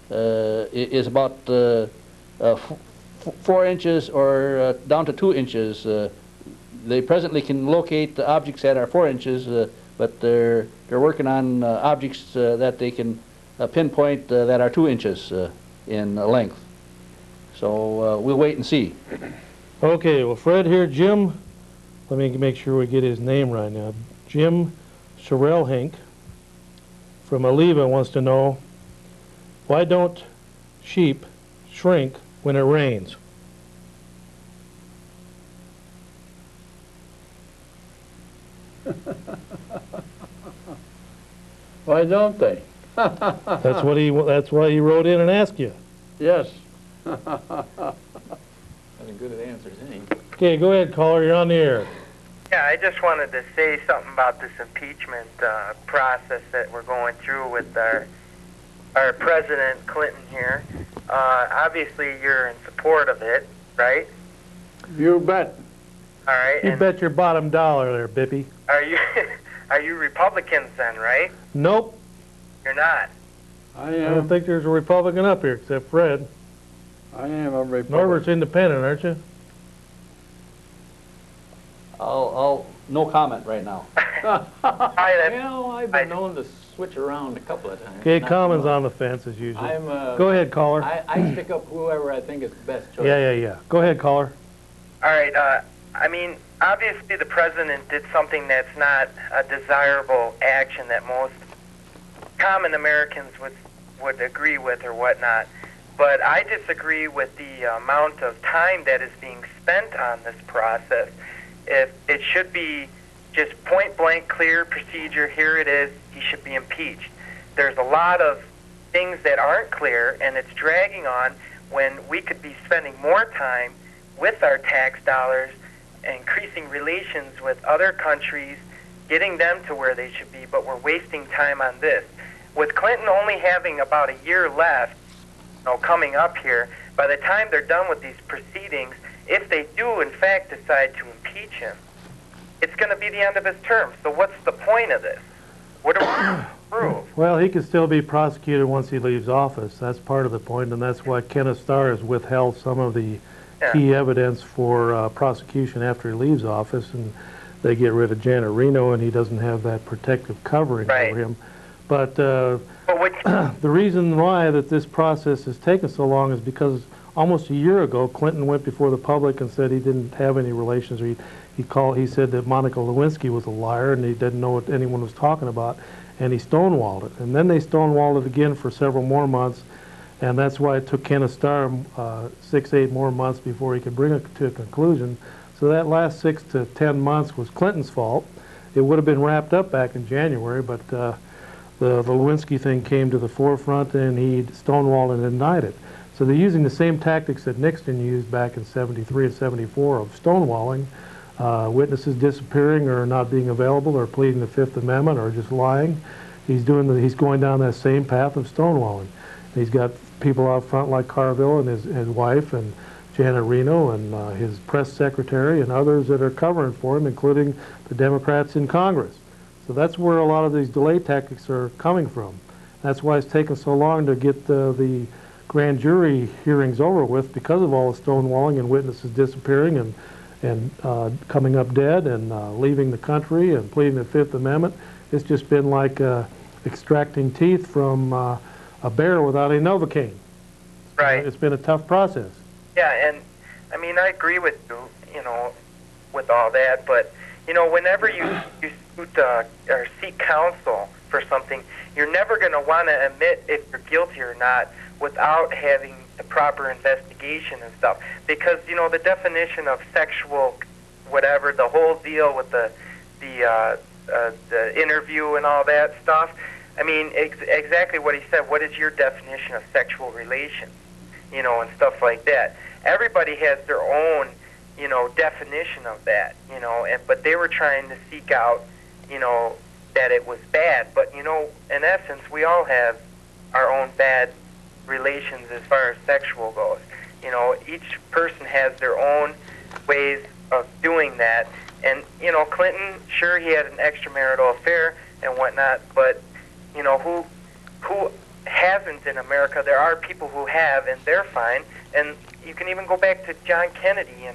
is about 4 inches or down to 2 inches. They presently can locate the objects that are 4 inches, but they're working on objects that they can pinpoint that are 2 inches in length. So we'll wait and see. Okay, well, Fred here, Jim, let me make sure we get his name right now. Jim Sherelhink from Aliva wants to know, why don't sheep shrink when it rains? Why don't they? That's why he wrote in and asked you. Yes. That's a good answer, isn't he? Okay, go ahead, caller, you're on the air. Yeah, I just wanted to say something about this impeachment process that we're going through with our President Clinton here. Obviously, you're in support of it, right? You bet. All right. You bet your bottom dollar there, Bippy. Are you are you Republicans then, right? Nope. You're not. I don't am. think there's a Republican up here except Fred. I am a Republican. Norbert's independent, aren't you? No comment right now. Well, I've been known to switch around a couple of times. Okay, Not Commons much. on the fence as usual. I'm, Go ahead, caller. I stick up whoever I think is the best choice. Yeah. Go ahead, caller. All right. I mean, obviously the president did something that's not a desirable action that most common Americans would agree with or whatnot. But I disagree with the amount of time that is being spent on this process. If it should be just point blank, clear procedure, here it is, he should be impeached. There's a lot of things that aren't clear, and it's dragging on when we could be spending more time with our tax dollars, increasing relations with other countries, getting them to where they should be, but we're wasting time on this. With Clinton only having about a year left, coming up here, by the time they're done with these proceedings, if they do in fact decide to impeach him, it's going to be the end of his term. So what's the point of this? What are we prove? Well, he can still be prosecuted once he leaves office. That's part of the point, and that's why Kenneth Starr has withheld some of the key evidence for prosecution after he leaves office, and they get rid of Janet Reno, and he doesn't have that protective covering over him. But the reason why that this process has taken so long is because almost a year ago, Clinton went before the public and said he didn't have any relations, or he said that Monica Lewinsky was a liar and he didn't know what anyone was talking about, and he stonewalled it. And then they stonewalled it again for several more months, and that's why it took Kenneth Starr 6-8 more months before he could bring it to a conclusion. So that last 6 to 10 months was Clinton's fault. It would have been wrapped up back in January, but the Lewinsky thing came to the forefront, and he stonewalled and denied it. So they're using the same tactics that Nixon used back in '73 and '74 of stonewalling, witnesses disappearing or not being available or pleading the Fifth Amendment or just lying. He's going down that same path of stonewalling. He's got people out front like Carville and his wife and Janet Reno and his press secretary and others that are covering for him, including the Democrats in Congress. So that's where a lot of these delay tactics are coming from. That's why it's taken so long to get the grand jury hearings over with, because of all the stonewalling and witnesses disappearing and coming up dead and leaving the country and pleading the Fifth Amendment. It's just been like extracting teeth from a bear without a Novocaine. Right. It's been a tough process. Yeah, and I mean, I agree with you, with all that, but, whenever you suit, or seek counsel for something, you're never going to want to admit if you're guilty or not without having the proper investigation and stuff. Because, the definition of sexual whatever, the whole deal with the interview and all that stuff, I mean, exactly what he said. What is your definition of sexual relations? And stuff like that. Everybody has their own, definition of that, but they were trying to seek out, that it was bad. But, in essence, we all have our own bad relations as far as sexual goes. Each person has their own ways of doing that. And, Clinton, sure, he had an extramarital affair and whatnot, but, who hasn't in America? There are people who have, and they're fine. And you can even go back to John Kennedy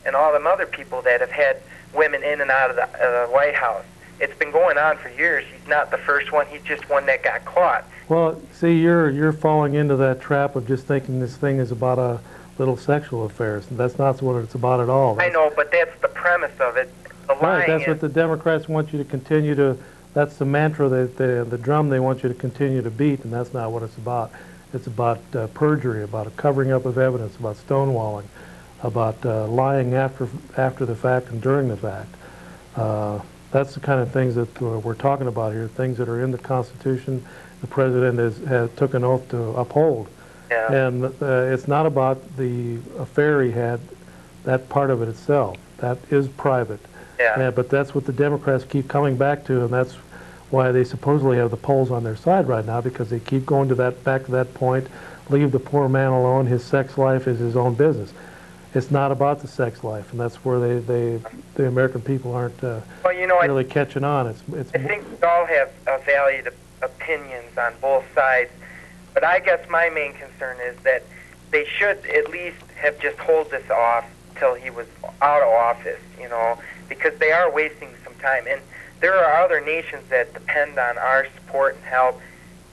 and all them other people that have had women in and out of the White House. It's been going on for years. He's not the first one. He's just one that got caught. Well, see, you're falling into that trap of just thinking this thing is about a little sexual affairs. That's not what it's about at all. I know, but that's the premise of it. The right, that's is, what the Democrats want you to continue to, that's the mantra, the drum they want you to continue to beat, and that's not what it's about. It's about perjury, about a covering up of evidence, about stonewalling, about lying after the fact and during the fact. That's the kind of things that we're talking about here, things that are in the Constitution the President has took an oath to uphold. Yeah. And it's not about the affair he had, that part of it itself. That is private. Yeah. But that's what the Democrats keep coming back to, and that's why they supposedly have the polls on their side right now, because they keep going to back to that point, leave the poor man alone, his sex life is his own business. It's not about the sex life, and that's where the American people aren't really catching on. I think we all have valued opinions on both sides, But I guess my main concern is that they should at least have just hold this off till he was out of office, you know, because they are wasting some time. And there are other nations that depend on our support and help,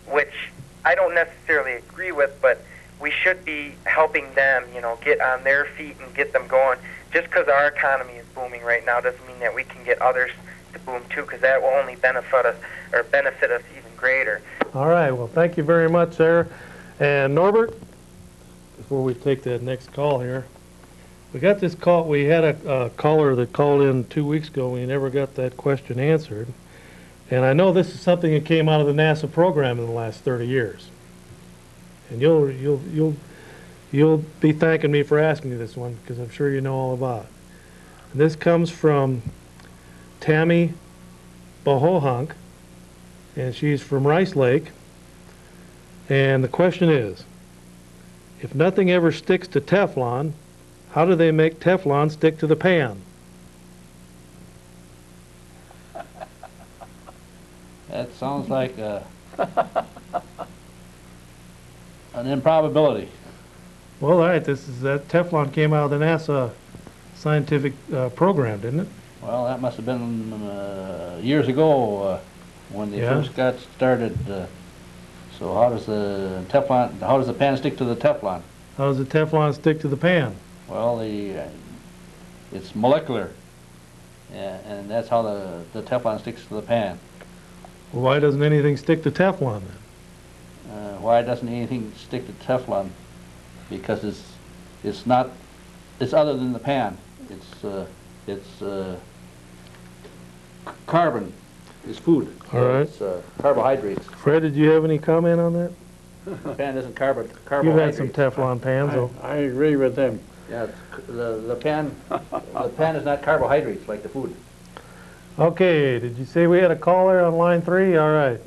which I don't necessarily agree with, but we should be helping them, you know, get on their feet and get them going. Just because our economy is booming right now doesn't mean that we can get others to boom too, because that will only benefit us even greater. All right, well, thank you very much, sir. And Norbert, before we take that next call here, we got this call. We had a caller that called in 2 weeks ago. We never got that question answered. And I know this is something that came out of the NASA program in the last 30 years. And you'll be thanking me for asking you this one, because I'm sure you know all about it. And this comes from Tammy Bohohunk, and she's from Rice Lake. And the question is, if nothing ever sticks to Teflon, how do they make Teflon stick to the pan? That sounds like an improbability. Well, all right, that Teflon came out of the NASA scientific program, didn't it? Well, that must have been years ago when they first got started. So how does the Teflon? How does the pan stick to the Teflon? How does the Teflon stick to the pan? Well, it's molecular, and that's how the Teflon sticks to the pan. Well, why doesn't anything stick to Teflon then? Why doesn't anything stick to Teflon? Because it's not. It's other than the pan. It's carbon. It's food. All right. It's carbohydrates. Fred, did you have any comment on that? The pan isn't carbohydrates. You've had some Teflon pans, though. I agree with him. Yeah, the pan is not carbohydrates like the food. Okay, did you say we had a caller on line 3? All right.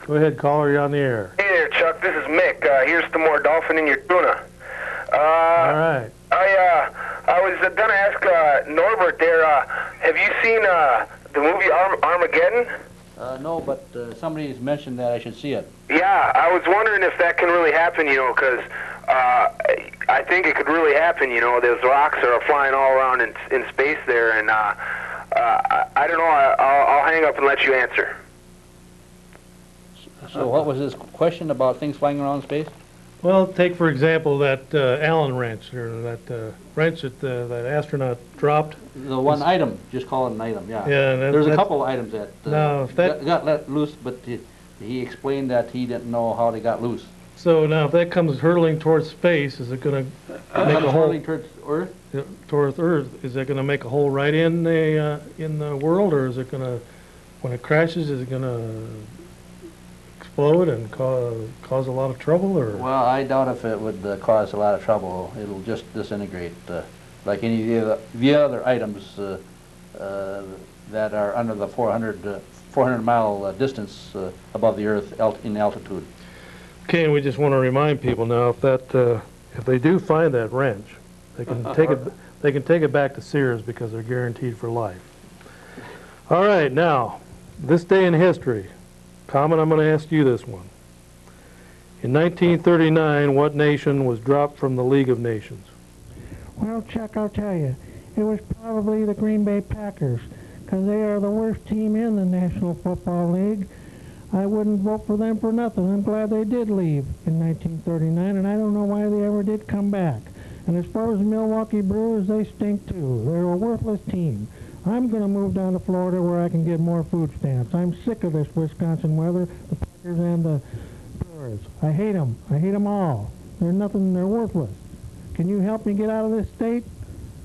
Go ahead, caller, you're on the air. Hey there, Chuck. This is Mick. Here's some more dolphin in your tuna. All right. I was going to ask Norbert there, have you seen the movie Armageddon? No, but somebody's mentioned that I should see it. Yeah, I was wondering if that can really happen, you know, because I think it could really happen, you know. Those rocks are flying all around in space there, and I don't know. I'll hang up and let you answer. So what was this question about things flying around in space? Well, take, for example, that Allen wrench, or that wrench that that astronaut dropped. The one item, just call it an item, yeah. Yeah, there's a couple of items that, now, if that got let loose, but he explained that he didn't know how they got loose. So now, if that comes hurtling towards space, is it going to make a hole? Hurling towards Earth? Towards Earth, is that going to make a hole right in the world, or is it going to, when it crashes, is it going to explode and cause a lot of trouble, or? Well, I doubt if it would cause a lot of trouble. It'll just disintegrate like any of the other items that are under the 400-mile distance above the Earth in altitude. Okay, and we just want to remind people now, if they do find that wrench, they can take it. They can take it back to Sears because they're guaranteed for life. All right, now, this day in history. Common, I'm going to ask you this one. In 1939, what nation was dropped from the League of Nations? Well, Chuck, I'll tell you, it was probably the Green Bay Packers, because they are the worst team in the National Football League. I wouldn't vote for them for nothing. I'm glad they did leave in 1939, and I don't know why they ever did come back. And as far as the Milwaukee Brewers, they stink too. They're a worthless team. I'm going to move down to Florida where I can get more food stamps. I'm sick of this Wisconsin weather, the Packers and the Brewers. I hate them. I hate them all. They're nothing. They're worthless. Can you help me get out of this state?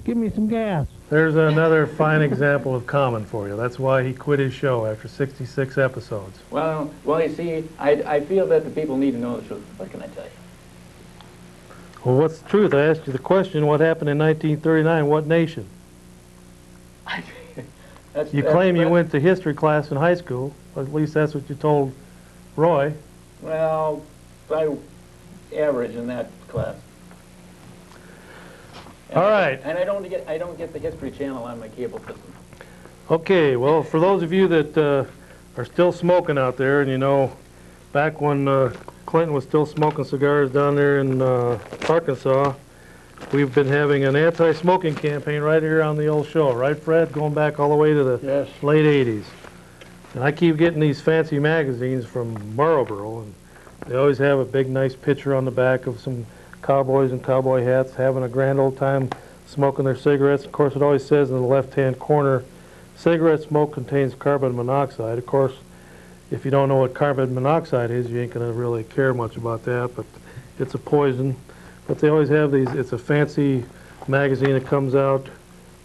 Give me some gas. There's another fine example of Common for you. That's why he quit his show after 66 episodes. Well, you see, I feel that the people need to know the truth. What can I tell you? Well, what's the truth? I asked you the question, what happened in 1939? What nation? You claim you went to history class in high school. At least that's what you told Roy. Well, I average in that class. And all right. And I don't get the History Channel on my cable system. Okay, well, for those of you that are still smoking out there, and you know, back when Clinton was still smoking cigars down there in Arkansas, we've been having an anti-smoking campaign right here on the old show, right, Fred? Going back all the way to the Yes. late 80s. And I keep getting these fancy magazines from Marlboro, and they always have a big, nice picture on the back of some cowboys in cowboy hats having a grand old time smoking their cigarettes. Of course, it always says in the left-hand corner, cigarette smoke contains carbon monoxide. Of course, if you don't know what carbon monoxide is, you ain't going to really care much about that, but it's a poison. But they always have these, it's a fancy magazine that comes out.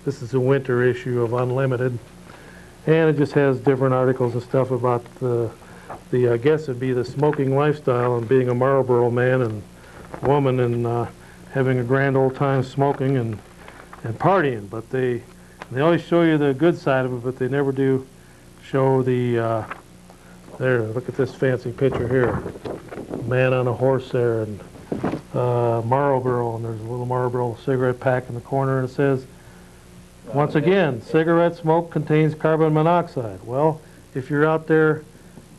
This is the winter issue of Unlimited. And it just has different articles and stuff about I guess it'd be the smoking lifestyle and being a Marlboro man and woman and having a grand old time smoking and partying. But they always show you the good side of it, but they never do show the, there, look at this fancy picture here. Man on a horse there, and Marlboro, and there's a little Marlboro cigarette pack in the corner, and it says, once again, cigarette smoke contains carbon monoxide. Well, if you're out there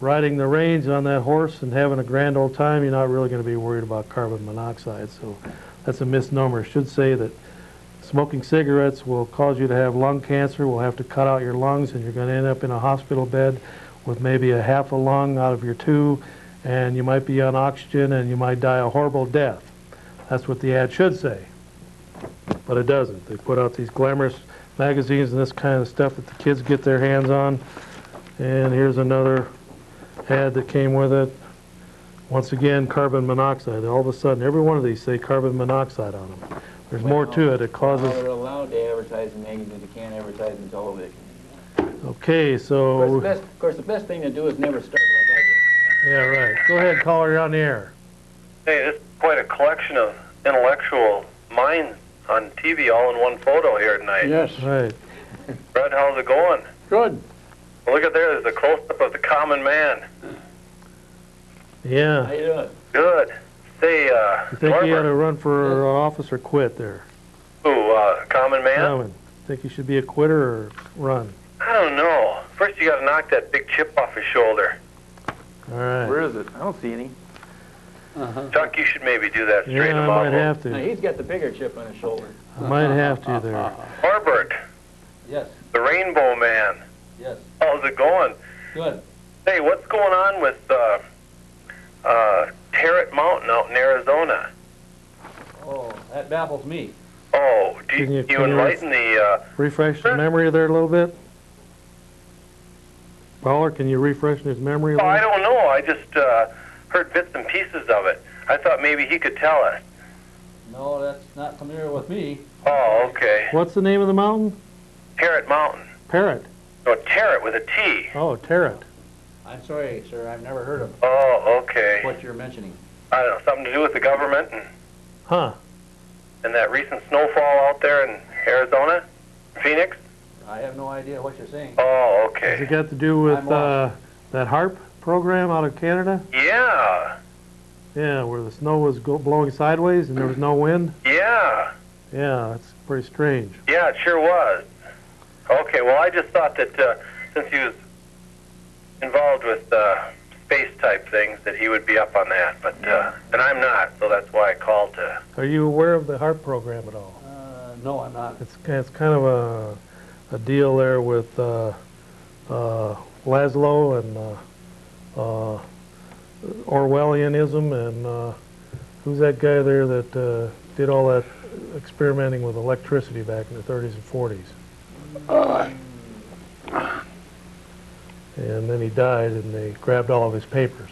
riding the range on that horse and having a grand old time, you're not really going to be worried about carbon monoxide. So that's a misnomer. It should say that smoking cigarettes will cause you to have lung cancer, will have to cut out your lungs, and you're going to end up in a hospital bed with maybe a half a lung out of your two, and you might be on oxygen and you might die a horrible death. That's what the ad should say. But it doesn't. They put out these glamorous magazines and this kind of stuff that the kids get their hands on. And here's another ad that came with it. Once again, carbon monoxide. All of a sudden, every one of these say carbon monoxide on them. There's more to it. It causes... Well, they're allowed to advertise in magazines. They can't advertise in television. Okay, so... Of course, the best thing to do is never start like I did. Yeah, right. Go ahead, caller, you're on the air. Hey, this is quite a collection of intellectual minds on TV all in one photo here tonight. Yes. Right. Fred, how's it going? Good. Well, look at there. There's a close-up of the common man. Yeah. How you doing? Good. Say, You think Norbert, you ought to run for office or quit there? who, common man? Common. Think you should be a quitter or run? I don't know. First, you got to knock that big chip off his shoulder. All right. Where is it? I don't see any. Chuck, you should maybe do that. Straighten Yeah, him I out. might have No, to. he's got the bigger chip on his shoulder. I might have to there. Norbert, Yes, the Rainbow Man. yes, How's it going? good. Hey, what's going on with Tarrant Mountain out in Arizona? Oh, that baffles me. Oh, do Can you- you can you enlighten the... Refresh the memory there a little bit? Caller, can you refresh his memory a Oh, little? I don't know. I just heard bits and pieces of it. I thought maybe he could tell us. No, that's not familiar with me. Oh, okay. What's the name of the mountain? Tarrant Mountain. Parrot. No, Tarrant with a T. Oh, Tarrant. I'm sorry, sir, I've never heard of Oh, okay. what you're mentioning. I don't know, something to do with the government Huh. and that recent snowfall out there in Arizona, Phoenix? I have no idea what you're saying. Oh, Has it okay. got to do with I'm lost. that HARP program out of Canada? Yeah, Yeah, where the snow was blowing sideways and there was no wind? yeah. Yeah, that's pretty strange. Yeah, it sure was. Okay, well, I just thought that since he was involved with space-type things, that he would be up on that. But and I'm not, so that's why I called to... Are you aware of the HARP program at all? No, I'm not. It's kind of a deal there with Laszlo and Orwellianism and who's that guy there that did all that experimenting with electricity back in the 30s and 40s? And then he died and they grabbed all of his papers.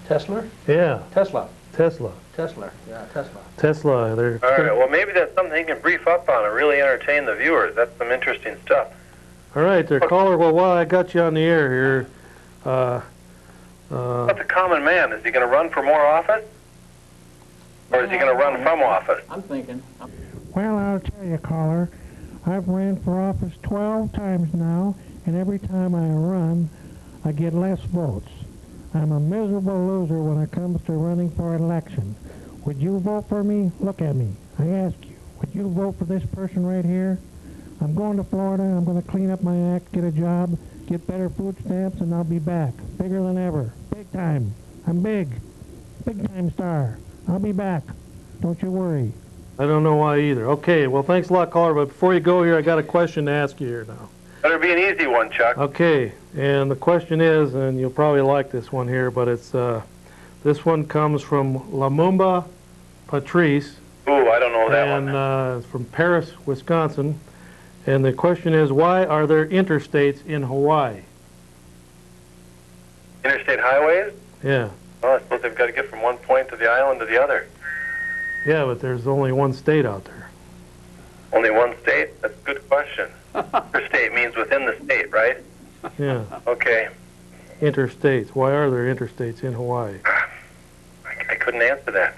Tesla? Yeah, Tesla. Tesla. Tesla. Yeah, Tesla. Tesla, they're... All right, well, maybe that's something he can brief up on and really entertain the viewers. That's some interesting stuff. All right, there, caller. Well, while I got you on the air here, What's a common man? Is he going to run for more office? Or is he going to run from office? I'm thinking. Well, I'll tell you, caller, I've ran for office 12 times now, and every time I run, I get less votes. I'm a miserable loser when it comes to running for election. Would you vote for me? Look at me. I ask you, would you vote for this person right here? I'm going to Florida. I'm going to clean up my act, get a job, get better food stamps, and I'll be back. Bigger than ever. Big time. I'm big. Big time star. I'll be back. Don't you worry. I don't know why either. Okay, well, thanks a lot, caller, but before you go here, I got a question to ask you here now. Better be an easy one, Chuck. Okay, and the question is, and you'll probably like this one here, but it's this one comes from Lumumba Patrice. Ooh, I don't know that and, one. it's from Paris, Wisconsin. And the question is, why are there interstates in Hawaii? Interstate highways? Yeah. Well, I suppose they've got to get from one point of the island to the other. Yeah, but there's only one state out there. Only one state? That's a good question. Interstate means within the state, right? Yeah. Okay. Interstates. Why are there interstates in Hawaii? I couldn't answer that.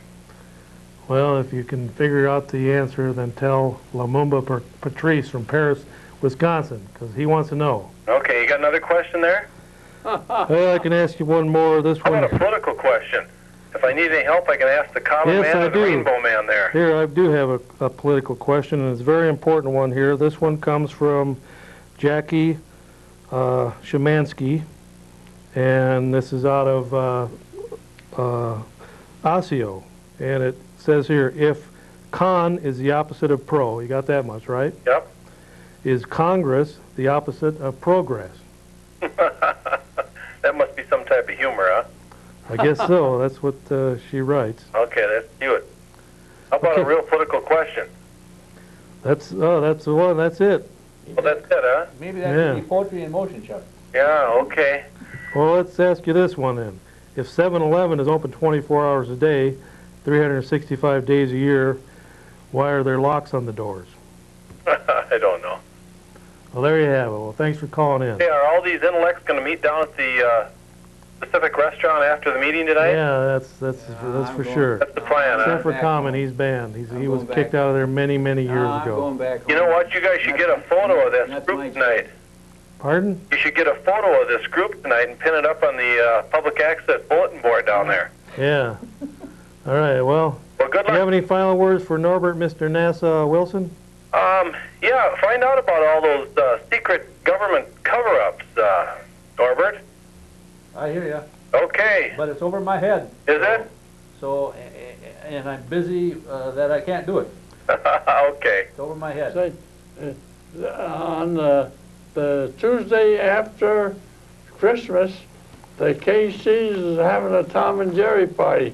Well, if you can figure out the answer, then tell Lumumba Patrice from Paris, Wisconsin, because he wants to know. Okay, you got another question there? Well, I can ask you one more. This How one. about a political question? If I need any help, I can ask the common Yes, man I or the do. rainbow man there. Here, I do have a political question, and it's a very important one here. This one comes from Jackie Shemansky, and this is out of Osseo. And it says here, if con is the opposite of pro, you got that much, right? Yep. Is Congress the opposite of progress? That must be some type of humor, huh? I guess so. That's what she writes. Okay, let's do it. How about a real political question? That's the one. That's it. Well, that's it, huh? Maybe that Yeah. could be poetry in motion, Chuck. Yeah, okay. Well, let's ask you this one then. If 7-Eleven is open 24 hours a day, 365 days a year, why are there locks on the doors? I don't know. Well, there you have it. Well, thanks for calling in. Hey, are all these intellects going to meet down at the Pacific Restaurant after the meeting tonight? Yeah, that's for sure. That's the plan, Except huh? for Common, he's banned. He was kicked out of there many years ago. Back You know what? You guys should get a photo of this That's group my tonight. Pardon? You should get a photo of this group tonight and pin it up on the public access bulletin board down there. Yeah. All right. Well, Well, good do you have luck. any final words for Norbert, Mr. NASA Wilson? Yeah, find out about all those secret government cover-ups, Norbert. I hear you, Okay. but it's over my head. Is it? So, and I'm busy that I can't do it. Okay. It's over my head. Say, on the Tuesday after Christmas, the KC's is having a Tom and Jerry party.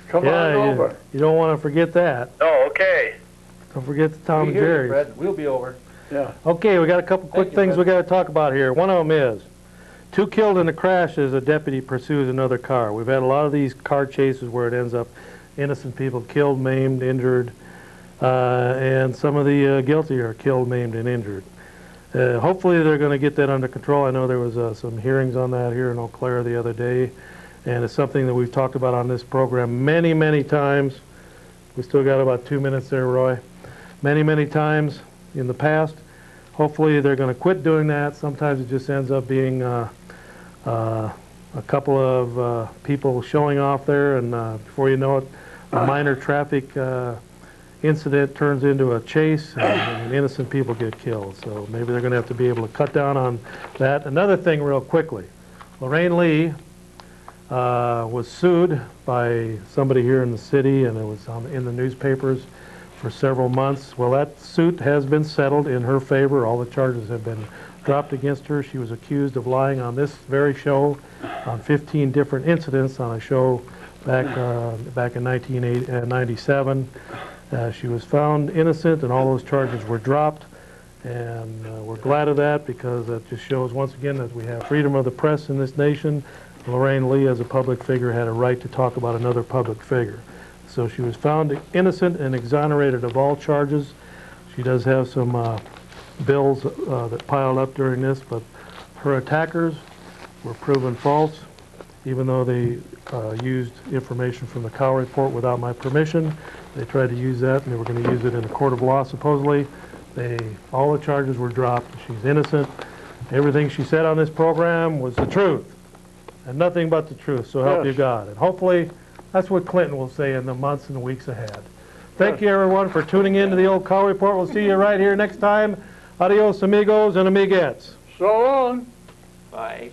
Come on over. You don't want to forget that. Oh, okay. Don't forget the Tom We and hear you, Jerry's. Fred. We'll be over. Yeah. Okay, we got a couple quick you, things Fred. we got to talk about here. One of them is 2 killed in a crash as a deputy pursues another car. We've had a lot of these car chases where it ends up innocent people killed, maimed, injured, and some of the guilty are killed, maimed, and injured. Hopefully they're going to get that under control. I know there was some hearings on that here in Eau Claire the other day, and it's something that we've talked about on this program many times. We still got about 2 minutes there, Roy. Many times in the past. Hopefully they're going to quit doing that. Sometimes it just ends up being a couple of people showing off there, and before you know it, a minor traffic incident turns into a chase, and innocent people get killed. So maybe they're going to have to be able to cut down on that. Another thing real quickly, Lorraine Lee was sued by somebody here in the city, and it was in the newspapers for several months. Well, that suit has been settled in her favor. All the charges have been dropped against her. She was accused of lying on this very show on 15 different incidents on a show back in 1997. She was found innocent, and all those charges were dropped. And we're glad of that, because that just shows once again that we have freedom of the press in this nation. Lorraine Lee, as a public figure, had a right to talk about another public figure. So she was found innocent and exonerated of all charges. She does have some bills that piled up during this, but her attackers were proven false, even though they used information from the Cow Report without my permission. They tried to use that, and they were going to use it in a court of law, supposedly. All the charges were dropped. She's innocent. Everything she said on this program was the truth, and nothing but the truth, so help you God. And hopefully, that's what Clinton will say in the months and weeks ahead. Thank you, everyone, for tuning in to the Old Cow Report. We'll see you right here next time Adios, amigos and amiguettes. So long. Bye.